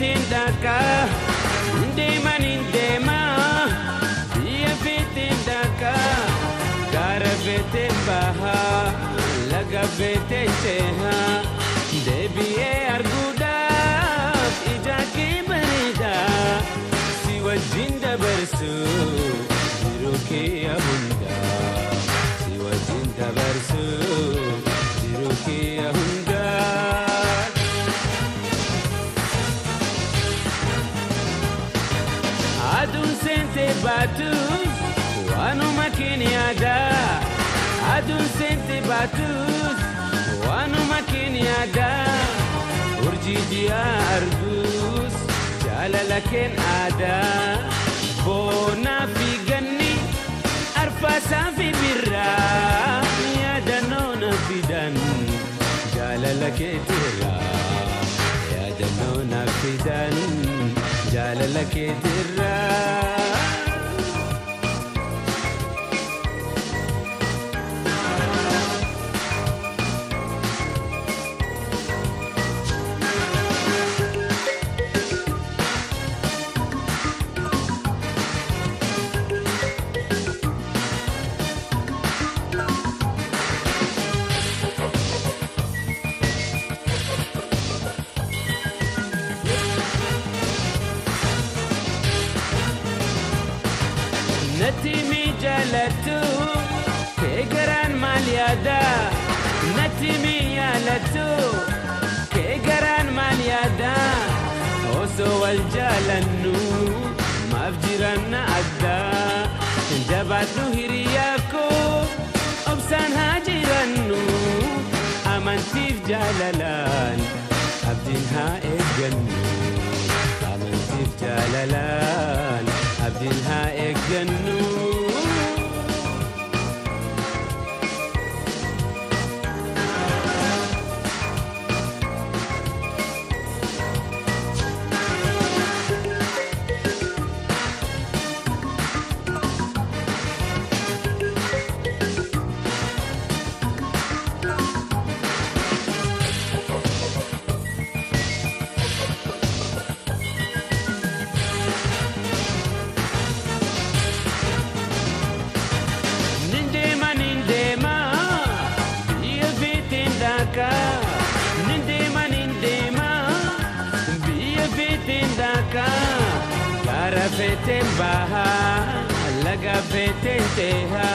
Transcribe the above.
feeteen daka, indema, biyya feeteen daka, gara feeteen baha, laga feeteen ceha, deebi'ee arguudhaaf ija kee bareeda, si wajjin dabarsu jiruu kee hunda, si wajjin dabarsu jiruu kee hunda. Adun sente batus, wanu makiniada. Adun sente batus, wanu makiniada. Urji dia argus, jalala ken ada. Bona figani, arfasa fi birra. Ya danona fidan, jalala ketira. Ya danona fidan. جالله كتيرا نتيمي جالتو كيغران ماليادا نتيمي يالتو كيغران ماليادا اوسو والجالنو ما فجرنا عدا جباتو هرياكو ابسان هاجرنو امانتي في جالالان عبدينها اجنو امانتي في جالالان عبدينها اجنو Gara fetin baha, laga fetin teha.